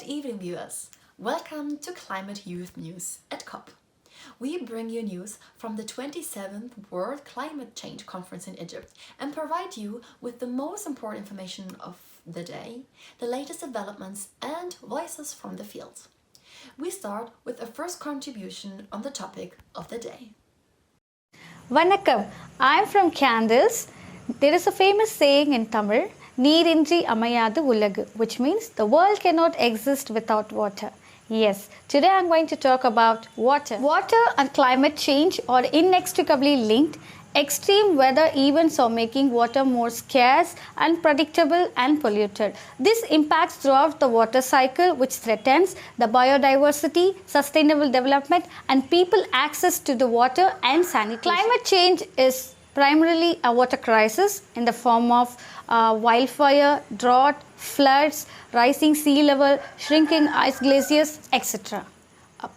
Good evening, viewers. Welcome to Climate Youth News at COP. We bring you news from the 27th World Climate Change Conference in Egypt and provide you with the most important information of the day, the latest developments and voices from the field. We start with a first contribution on the topic of the day. Vanakkam, I'm from Candles. There is a famous saying in Tamil, Neerinji Amayadu Ulagu, which means the world cannot exist without water. Yes, today I'm going to talk about water. Water and climate change are inextricably linked. Extreme weather events are making water more scarce, unpredictable and polluted. This impacts throughout the water cycle, which threatens the biodiversity, sustainable development and people access to the water and sanitation. Climate change is primarily a water crisis in the form of wildfire, drought, floods, rising sea level, shrinking ice glaciers, etc.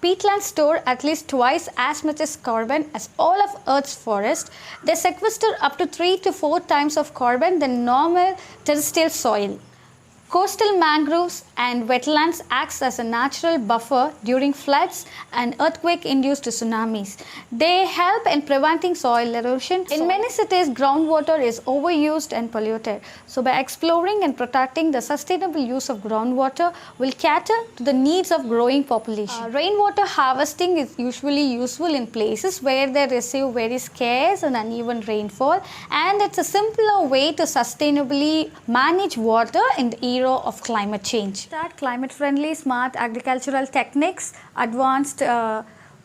Peatlands store at least twice as much as carbon as all of Earth's forests. They sequester up to 3 to 4 times of carbon than normal terrestrial soil. Coastal mangroves and wetlands acts as a natural buffer during floods and earthquake-induced tsunamis. They help in preventing soil erosion. In many cities, groundwater is overused and polluted. So by exploring and protecting the sustainable use of groundwater will cater to the needs of growing population. Rainwater harvesting is usually useful in places where they receive very scarce and uneven rainfall, and it's a simpler way to sustainably manage water in the era of climate change. Start climate-friendly smart agricultural techniques, advanced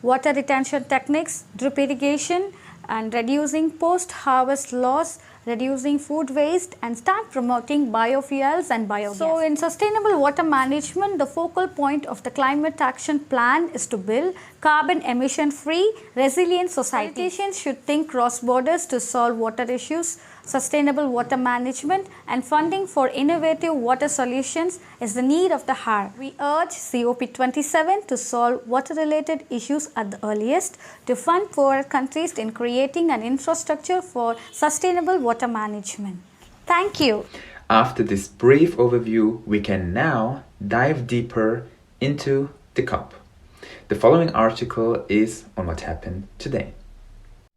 water retention techniques, drip irrigation and reducing post-harvest loss, reducing food waste and start promoting biofuels and biogas. So in sustainable water management, the focal point of the climate action plan is to build carbon emission-free, resilient society. Politicians should think cross borders to solve water issues. Sustainable water management and funding for innovative water solutions is the need of the hour. We urge COP27 to solve water-related issues at the earliest, to fund poorer countries in creating an infrastructure for sustainable water management. Thank you. After this brief overview, we can now dive deeper into the COP. The following article is on what happened today.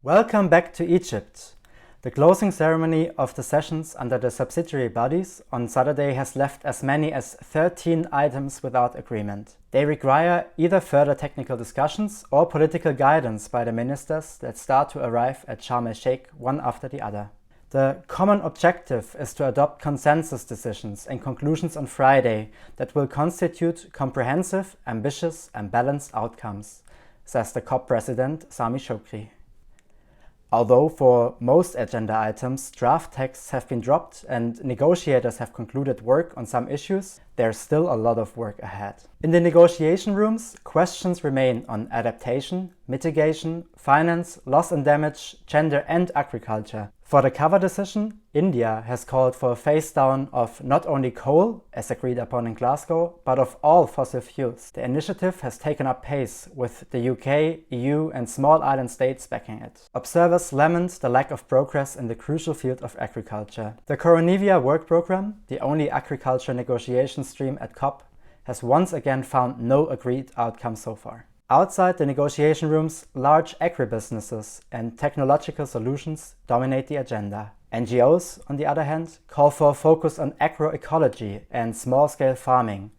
Welcome back to Egypt. The closing ceremony of the sessions under the subsidiary bodies on Saturday has left as many as 13 items without agreement. They require either further technical discussions or political guidance by the ministers that start to arrive at Sharm el-Sheikh one after the other. The common objective is to adopt consensus decisions and conclusions on Friday that will constitute comprehensive, ambitious and balanced outcomes, says the COP president Sami Shokri. Although for most agenda items, draft texts have been dropped and negotiators have concluded work on some issues, there's still a lot of work ahead. In the negotiation rooms, questions remain on adaptation, mitigation, finance, loss and damage, gender and agriculture. For the cover decision, India has called for a phase down of not only coal, as agreed upon in Glasgow, but of all fossil fuels. The initiative has taken up pace, with the UK, EU and small island states backing it. Observers lament the lack of progress in the crucial field of agriculture. The Coronivia work programme, the only agriculture negotiation stream at COP, has once again found no agreed outcome so far. Outside the negotiation rooms, large agribusinesses and technological solutions dominate the agenda. NGOs, on the other hand, call for a focus on agroecology and small-scale farming,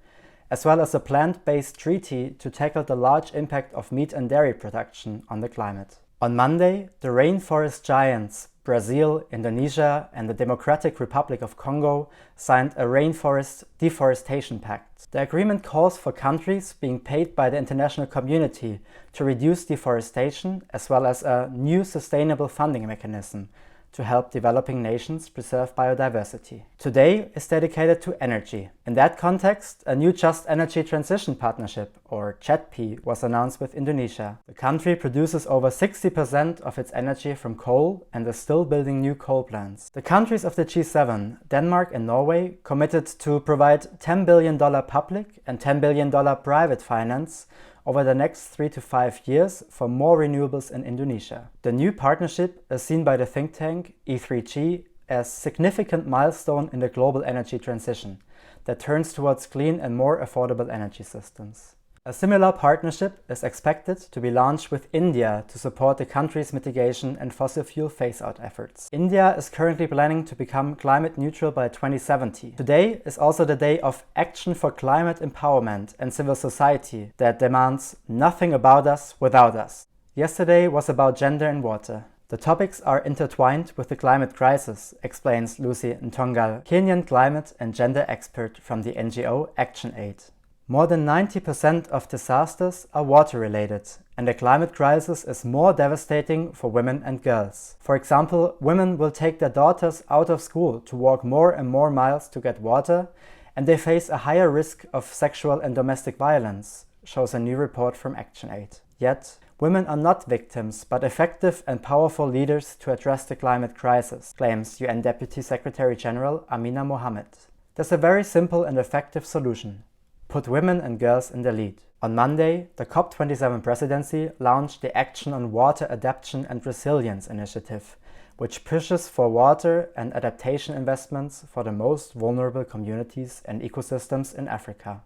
as well as a plant-based treaty to tackle the large impact of meat and dairy production on the climate. On Monday, the rainforest giants Brazil, Indonesia and the Democratic Republic of Congo signed a rainforest deforestation pact. The agreement calls for countries being paid by the international community to reduce deforestation, as well as a new sustainable funding mechanism to help developing nations preserve biodiversity. Today is dedicated to energy. In that context, a new Just Energy Transition Partnership, or JETP, was announced with Indonesia. The country produces over 60% of its energy from coal and is still building new coal plants. The countries of the G7, Denmark and Norway, committed to provide $10 billion public and $10 billion private finance over the next 3 to 5 years for more renewables in Indonesia. The new partnership is seen by the think tank E3G as a significant milestone in the global energy transition. that turns towards clean and more affordable energy systems. A similar partnership is expected to be launched with India to support the country's mitigation and fossil fuel phase-out efforts. India is currently planning to become climate neutral by 2070. Today is also the day of action for climate empowerment and civil society that demands nothing about us without us. Yesterday was about gender and water. The topics are intertwined with the climate crisis, explains Lucy Ntongal, Kenyan climate and gender expert from the NGO ActionAid. More than 90% of disasters are water-related, and the climate crisis is more devastating for women and girls. For example, women will take their daughters out of school to walk more and more miles to get water, and they face a higher risk of sexual and domestic violence, shows a new report from ActionAid. Yet, women are not victims, but effective and powerful leaders to address the climate crisis, claims UN Deputy Secretary General Amina Mohammed. There's a very simple and effective solution. Put women and girls in the lead. On Monday, the COP27 presidency launched the Action on Water Adaptation and Resilience initiative, which pushes for water and adaptation investments for the most vulnerable communities and ecosystems in Africa.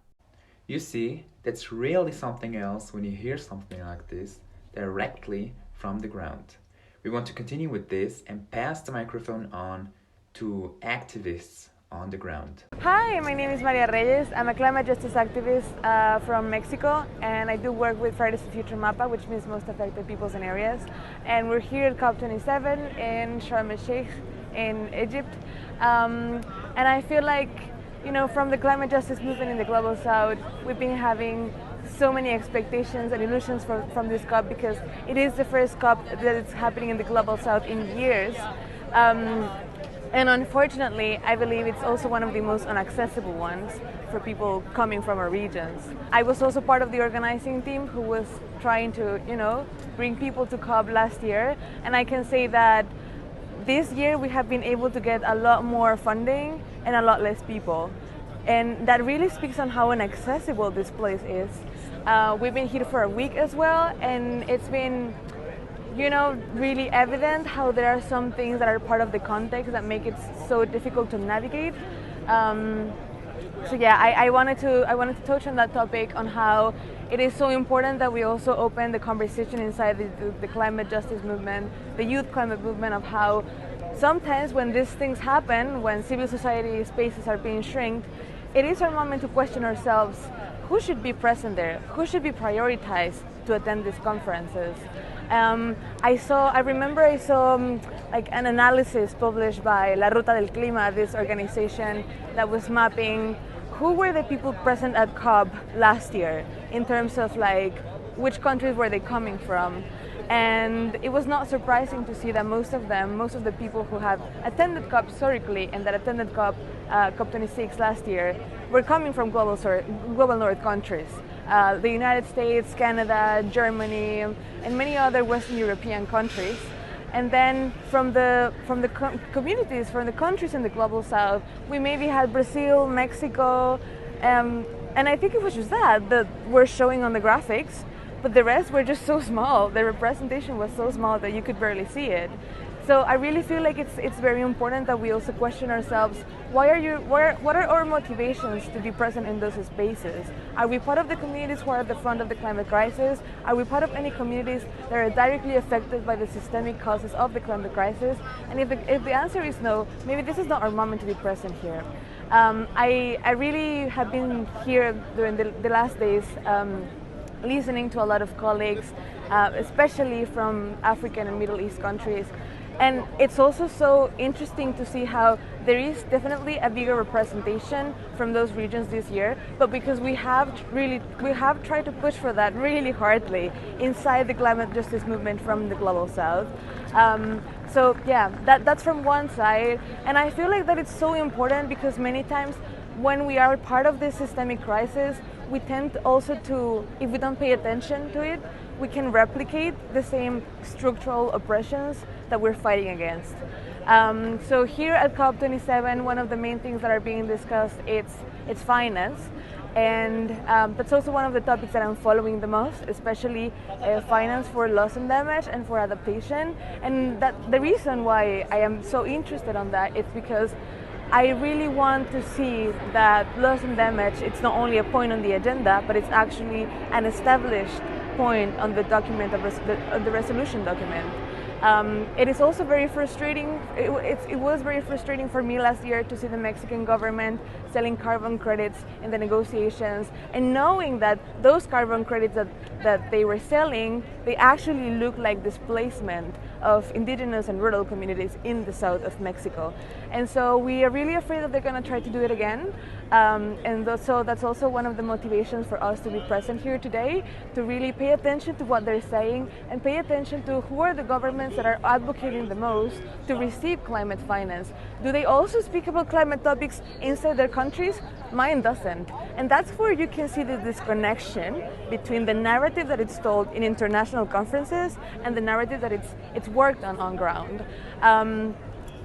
You see, that's really something else when you hear something like this directly from the ground. We want to continue with this and pass the microphone on to activists on the ground. Hi, my name is Maria Reyes. I'm a climate justice activist from Mexico, and I do work with Fridays for Future MAPA, which means most affected peoples and areas. And we're here at COP27 in Sharm el-Sheikh in Egypt. And I feel like, you know, from the climate justice movement in the Global South, we've been having so many expectations and illusions from this COP because it is the first COP that is happening in the Global South in years. And unfortunately, I believe it's also one of the most inaccessible ones for people coming from our regions. I was also part of the organizing team who was trying to, you know, bring people to COP last year. And I can say that this year we have been able to get a lot more funding and a lot less people. And that really speaks on how inaccessible this place is. We've been here for a week as well, and it's been, you know, really evident how there are some things that are part of the context that make it so difficult to navigate. So yeah, I wanted to touch on that topic, on how it is so important that we also open the conversation inside the climate justice movement, the youth climate movement, of how sometimes when these things happen, when civil society spaces are being shrinked, it is our moment to question ourselves, who should be present there? Who should be prioritized to attend these conferences? I remember I saw like an analysis published by La Ruta del Clima, this organization that was mapping who were the people present at COP last year in terms of like which countries were they coming from. And it was not surprising to see that most of the people who have attended COP historically and that attended COP26 last year were coming from global north countries. The United States, Canada, Germany, and many other Western European countries. And then from the communities, from the countries in the Global South, we maybe had Brazil, Mexico, and I think it was just that we're showing on the graphics. But the rest were just so small. The representation was so small that you could barely see it. So I really feel like it's very important that we also question ourselves, what are our motivations to be present in those spaces? Are we part of the communities who are at the front of the climate crisis? Are we part of any communities that are directly affected by the systemic causes of the climate crisis? And if the answer is no, maybe this is not our moment to be present here. I really have been here during the last days listening to a lot of colleagues, especially from African and Middle East countries. And it's also so interesting to see how there is definitely a bigger representation from those regions this year, but because we have tried to push for that really hardly inside the climate justice movement from the Global South. So yeah, that's from one side. And I feel like that it's so important because many times when we are part of this systemic crisis, we tend also to, if we don't pay attention to it, we can replicate the same structural oppressions that we're fighting against. So here at COP27, one of the main things that are being discussed it's finance, and that's also one of the topics that I'm following the most, especially finance for loss and damage and for adaptation. And that the reason why I am so interested on that is because I really want to see that loss and damage, it's not only a point on the agenda, but it's actually an established point on the document of the resolution document. It is also very frustrating. It was very frustrating for me last year to see the Mexican government selling carbon credits in the negotiations, and knowing that those carbon credits that they were selling, they actually look like displacement of indigenous and rural communities in the south of Mexico. And so we are really afraid that they're going to try to do it again. So that's also one of the motivations for us to be present here today, to really pay attention to what they're saying and pay attention to who are the governments that are advocating the most to receive climate finance. Do they also speak about climate topics inside their countries? Mine doesn't. And that's where you can see the disconnection between the narrative that it's told in international conferences and the narrative that it's worked on ground.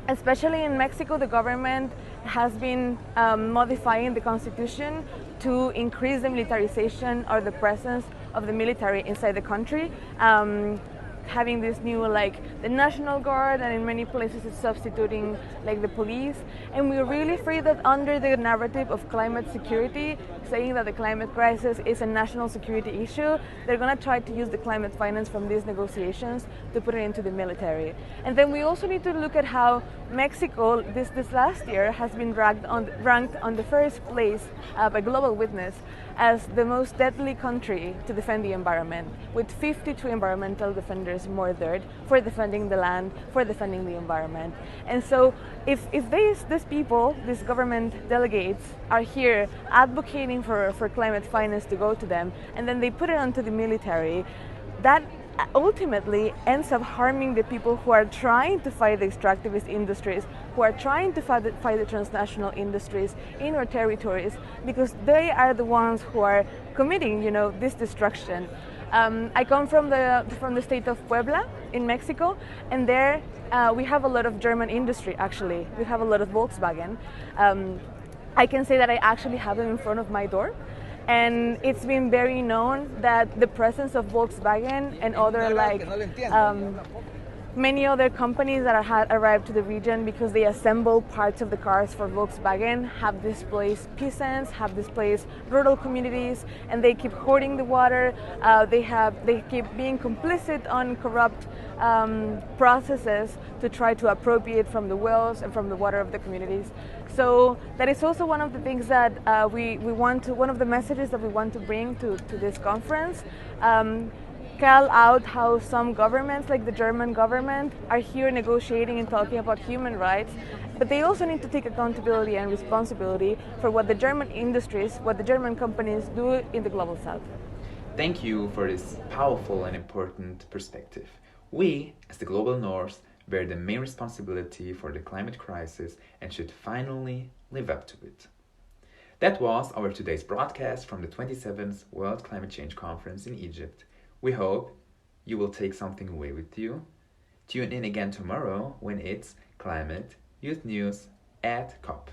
Especially in Mexico, the government has been modifying the constitution to increase the militarization or the presence of the military inside the country. Having this new, like, the National Guard, and in many places it's substituting like the police. And we're really afraid that under the narrative of climate security, saying that the climate crisis is a national security issue, they're going to try to use the climate finance from these negotiations to put it into the military. And then we also need to look at how Mexico this last year has been ranked on the first place by Global Witness as the most deadly country to defend the environment, with 52 environmental defenders murdered for defending the land, for defending the environment. And so if these people, these government delegates, are here advocating for climate finance to go to them, and then they put it onto the military, that ultimately ends up harming the people who are trying to fight the extractivist industries, who are trying to fight the transnational industries in our territories, because they are the ones who are committing, this destruction. I come from the state of Puebla in Mexico, and there we have a lot of German industry. Actually, we have a lot of Volkswagen. I can say that I actually have them in front of my door. And it's been very known that the presence of Volkswagen and other many other companies that had arrived to the region because they assemble parts of the cars for Volkswagen have displaced peasants, have displaced rural communities, and they keep hoarding the water. They keep being complicit on corrupt processes to try to appropriate from the wells and from the water of the communities. So that is also one of the things that one of the messages that we want to bring to this conference. Call out how some governments, like the German government, are here negotiating and talking about human rights, but they also need to take accountability and responsibility for what the German industries, what the German companies do in the global south. Thank you for this powerful and important perspective. We, as the global north, bear the main responsibility for the climate crisis and should finally live up to it. That was our today's broadcast from the 27th World Climate Change Conference in Egypt. We hope you will take something away with you. Tune in again tomorrow when it's Climate Youth News at COP.